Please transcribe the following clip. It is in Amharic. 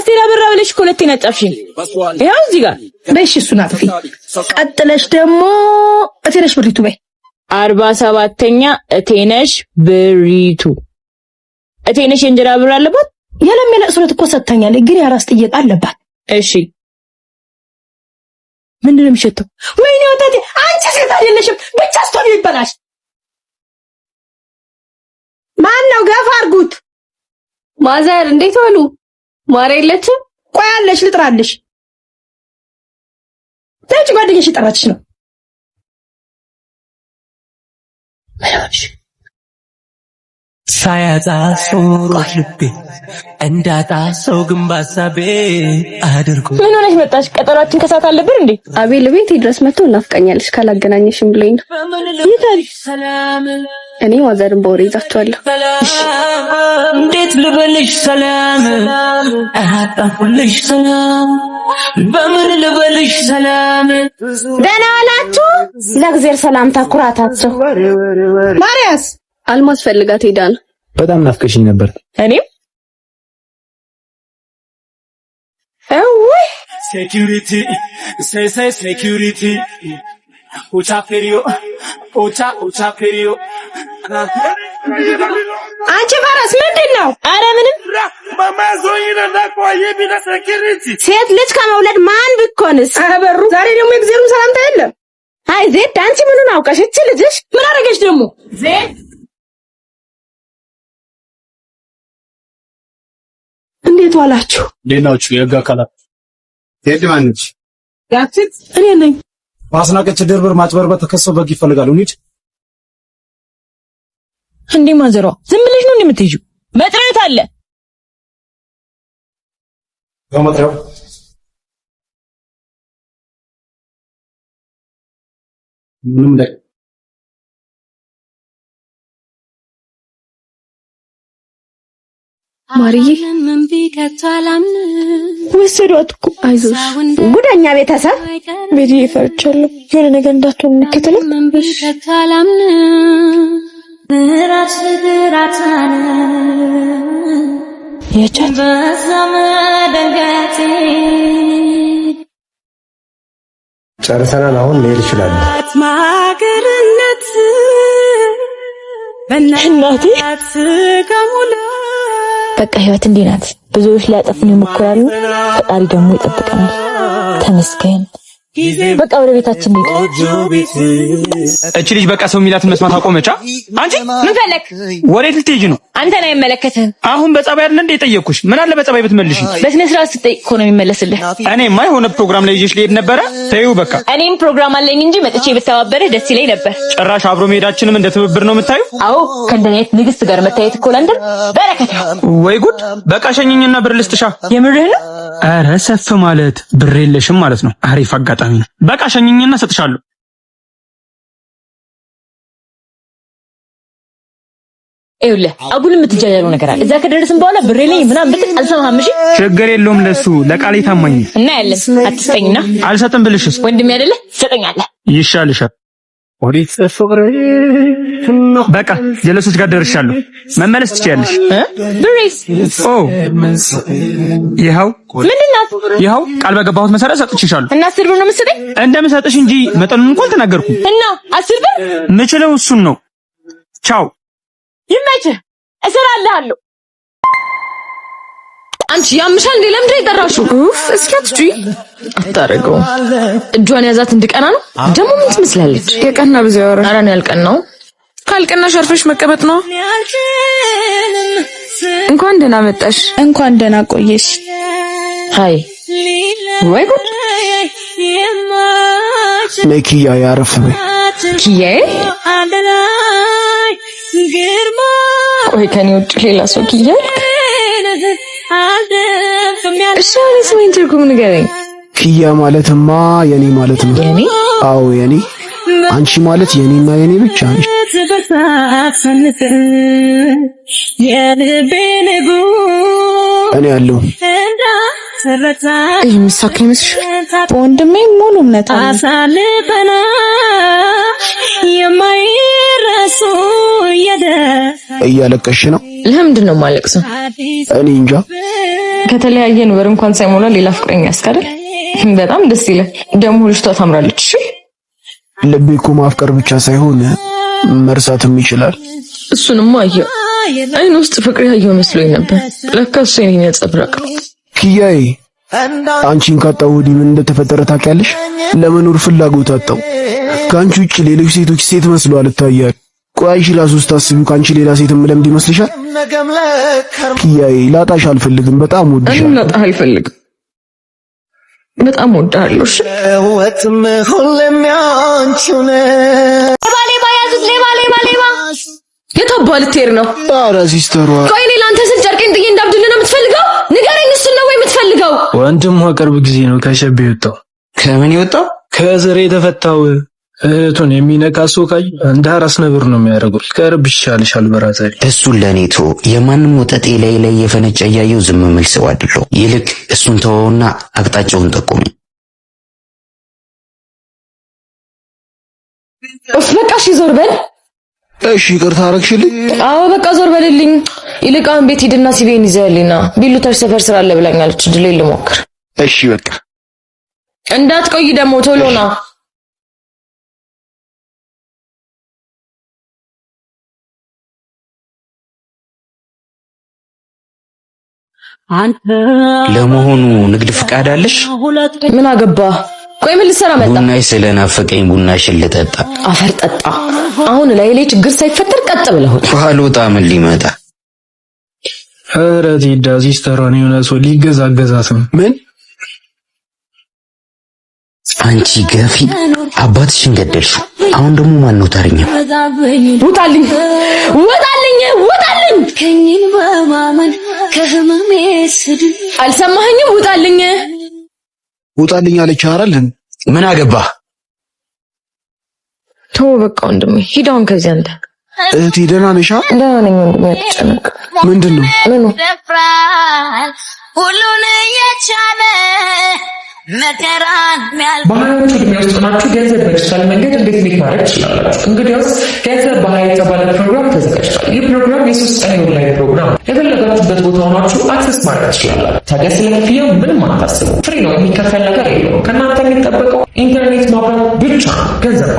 አስቴር አበራ ብለሽ እኮ ሁለቴ ነጣፍሽኝ። ይኸው እዚህ ጋር በእሺ እሱን አጥፊ። ቀጥለሽ ደግሞ እቴነሽ ብሪቱ በይ። 47ኛ እቴነሽ ብሪቱ። እቴነሽ የእንጀራ ብር አለባት። የለም የለቅሶት እኮ ሰጥታኛለች፣ ግን ያራስ ጥየቃ አለባት። እሺ ምንድን ነው የሚሸተው? ወይኔ ወጣቴ አንቺ ሴት አይደለሽም፣ ብቻ ስቶብ ይበላሽ። ማን ነው ገፋ አድርጉት። ማዘር እንዴት ዋሉ? ማር የለችም? ቆይ አለሽ ልጥራልሽ። ለጭ ጓደኛሽ ጠራችሽ ነው። ማለሽ ሳያጣ ሶሮ ልቤ እንዳጣ ሰው ግን ባሳቤ አድርጎ ምን ሆነሽ መጣሽ? ቀጠሯችን ከሳት አለብን እንዴ? አቤል ቤት ድረስ መጥቶ እናፍቀኛለሽ ካላገናኘሽም ብለኝ ነው። ይታል እኔ ማዘርን በወሬ ይዛቸዋለሁ። እንዴት ልበልሽ ሰላም አጣሁልሽ ሰላም በምን ልበልሽ ሰላም ደህና ዋላችሁ። ለእግዚአብሔር ሰላምታ ኩራታችሁ። ማርያስ አልማዝ ፈልጋት ሄዳ ነው። በጣም ናፍቀሽኝ ነበር። እኔም ሴኩሪቲ ሴኩሪቲ ኡቻ ፔሪዮ አንቺ ፈረስ ምንድነው? አረ ምንም ሴት ልጅ ከመውለድ ማን ቢኮንስ? አረ በሩ ዛሬ ደግሞ የእግዚአብሔርን ሰላምታ የለም። አይ ዜድ አንቺ ምኑን አውቀሽ? እቺ ልጅሽ ምን አደረገች ደግሞ? ዜድ እንዴት ዋላችሁ? እንዴት ናችሁ? የህግ አካላት ዜድ ማንች? ያቺት እኔ ነኝ። ማስናቀች ድርብር ማጭበርበር ተከሰው በግ ይፈልጋሉ። እንዴ እንዴ ማዘሯ ዝም ብለሽ ነው እንደምትይጂው? መጥራት አለ። በመጥራው ምንም ላይ ማርዬ ወሰዷት እኮ። አይዞሽ ጉደኛ ቤተሰብ ቤት ይፈርቻለሁ። የሆነ ነገር እንዳትሆን እንከተለው። የቻት ጨርሰናል። አሁን መሄድ ይችላል። እናቴ በቃ ህይወት እንዲህ ናት። ብዙዎች ሊያጠፉን ይሞክራሉ፣ ፈጣሪ ደግሞ ይጠብቀናል። ተመስገን። በቃ ወደ ቤታችን እንሂድ። እቺ ልጅ በቃ ሰው የሚላትን መስማት አቆመቻ። አንቺ ምን ፈለክ? ወዴት ልትሄጂ ነው? አንተን አይመለከትህም። አሁን በጸባይ አይደል እንደ ጠየቅኩሽ? ምን አለ በጸባይ ብትመልሺ? በስነ ስርዓት ስትጠይቅ እኮ ነው የሚመለስልህ። እኔማ የሆነ ፕሮግራም ላይ ይዤሽ ልሄድ ነበረ። ተይው በቃ። እኔም ፕሮግራም አለኝ እንጂ መጥቼ ብተባበርህ ደስ ይለኝ ነበር። ጭራሽ አብሮ መሄዳችንም እንደ ትብብር ነው የምታዩ? አዎ ከእንደኔ አይነት ንግስት ጋር መታየት እኮ ለንደን በረከት ነው። ወይ ጉድ! በቃ ሸኝኝና ብር ልስጥሻ። የምርህ ነው? ኧረ ሰፍ ማለት ብር የለሽም ማለት ነው። አሪፍ አጋጣሚ ነው። በቃ ሸኝኝና ሰጥሻለሁ። ይኸውልህ አጉል የምትጃጃለው ነገር አለ። እዛ ከደረስን በኋላ ብሬ ላይ ምናምን ብትል አልሰማህም። እሺ ችግር የለውም። ለሱ ለቃሌ ታማኝ እና ያለን አትስጠኝና አልሰጥም ብልሽስ ወንድሜ አይደለ ትሰጠኛለህ። ይሻልሻል። ወዴት ፍቅር በቃ ጀለሶች ጋር ደርሻለሁ። መመለስ ትችያለሽ። ብሬስ ኦ ይኸው ምንድን ናት? ይኸው ቃል በገባሁት መሰረት ሰጥቼሻለሁ። እና 10 ብር ነው የምትሰጠኝ? እንደምሰጥሽ እንጂ መጠኑን እንኳን አልተናገርኩም። እና 10 ብር ምችለው እሱን ነው። ቻው። ይመችህ። እሰራልሃለሁ። አንቺ ያምሻል እንዴ? ለምንድን ነው የጠራሽው? ኡፍ እስኪ አትጩይ። አታረገው። እጇን ያዛት እንድቀና ነው። ደግሞ ምን ትመስላለች? የቀና ብዙ ያወራ። ኧረ ነው ያልቀናው። ካልቀናሽ አርፈሽ መቀመጥ ነው። እንኳን ደህና መጣሽ። እንኳን ደህና ቆየሽ። ሃይ ወይ ጉድ! ለኪያ ያረፈ ኪያዬ ቆይ ከኔ ውጭ ሌላ ሰው ኪያ እሺ አሁን ስሜን ትርጉም ንገረኝ። ኪያ ማለትማ የኔ ማለት ነው። የኔ? አዎ የኔ። አንቺ ማለት የኔና የኔ ብቻ ነሽ። እኔ ያለው ይህ ምሳሌ ይመስልሻል? በወንድሜ ሙሉ እምነት አለ። እያለቀሽ ነው? ለምንድን ነው የማለቅሰው? እኔ እንጃ። ከተለያየን ወር እንኳን ሳይሞላ ሌላ ፍቅረኛ ያስካደል። በጣም ደስ ይላል። ደግሞ ልጅቷ ታምራለች። እሺ ልቤ እኮ ማፍቀር ብቻ ሳይሆን መርሳትም ይችላል። እሱንም አየሁ። አይን ውስጥ ፍቅር ያየው መስሎኝ ነበር። ለካ እሱ የኔን ነጸብራቅ ነው። ኪያዬ አንቺን ካጣሁ ወዲህ ምን እንደተፈጠረ ታውቂያለሽ? ለመኖር ፍላጎት አጣሁ። ከአንቺ ውጭ ሌሎች ሴቶች ሴት መስሎ አልታያል። ቆይሽ ራሱ ስታስቢው ከአንቺ ሌላ ሴት ምለምድ ይመስልሻል? ኪያዬ ላጣሽ አልፈልግም። በጣም ወድሻለሁ። እኔ ላጣህ አልፈልግም። በጣም ወድሃለሁ። እሺ ወጥም ሁሌም ያንቺው ነው። ሌባ ያዙት! ሌባ የት አባ ልትሄድ ነው? ኧረ ሲስተሯ ቆይ እኔ ለአንተ ስል ጨርቄን ጥዬ እንዳብድልህ ነው የምትፈልገው? ንገረኝ። እሱን ነው ወይ የምትፈልገው? ወንድሟ ቅርብ ጊዜ ነው ከሸቤ የወጣው። ከምን የወጣው? ከዘሬ የተፈታው። እህቱን የሚነካ ሰው ካይ እንደ አራስ ነብር ነው የሚያደርጉት። ቅርብ ይሻልሻል በራዘሪ። እሱን ለኔቶ የማንም ወጠጤ ላይ የፈነጨ እያየው ዝም ምል ሰው አይደለሁ። ይልቅ እሱን ተወውና አቅጣጫውን ጠቁመኝ። በቃ እሺ ዞር በል። እሺ ይቅርታ አደረግሽልኝ? አዎ በቃ ዞር በልልኝ። ይልቅ አሁን ቤት ሂድና ሲቪን ይዘህልኝና ቢሉታሽ ሰፈር ስራ አለ ብላኛለች። ድሌ ልሞክር። እሺ በቃ እንዳትቆይ ደግሞ ቶሎ ና። ለመሆኑ ንግድ ፍቃድ አለሽ? ምን አገባ? ቆይ ምን ልትሰራ መጣ? ቡናዬ ስለናፈቀኝ ቡናሽን ልጠጣ። አፈር ጠጣ። አሁን ላይ ችግር ሳይፈጠር ቀጥ ብለው ባልወጣ ምን ሊመጣ? ኧረ ቲዳ ሲስተሯን የሆነ ሰው ሊገዛገዛት ነው። ምን? አንቺ ገፊ አባትሽን ገደልሽው። አሁን ደግሞ ማን ነው ተረኛው? ውጣልኝ! ከኝን በማመን ከህመሜ ስድ አልሰማኸኝም? ውጣልኝ አለች አይደል? ምን አገባ? ተው በቃ ወንድሜ ሂድ አሁን ከዚህ አንተ። እህቴ ደህና ነሽ? ደህና ነኝ ወንድሜ። አትጨነቅ። ምንድነው? ምኑ? ሁሉን የቻለ መከራን በሀያዎቹ ዕድሜ ውስጥ ናችሁ ገንዘብ በዲጂታል መንገድ እንዴት ቤት ማድረግ ትችላላችሁ? እንግዲያውስ ገንዘብ በሀያ የተባለ ፕሮግራም ተዘጋጅቷል። ይህ ፕሮግራም የ3 ቀን የኦንላይን ፕሮግራም ነው። የፈለጋችሁበት ቦታ ሆናችሁ አክሰስ ማድረግ ትችላላችሁ። ታዲያ ስለ ክፍያው ምንም አታስቡ። ፍሪ ነው፣ የሚከፈል ነገር የለውም። ከእናንተ የሚጠበቀው ኢንተርኔት ማብራት ብቻ ነው። ገንዘብ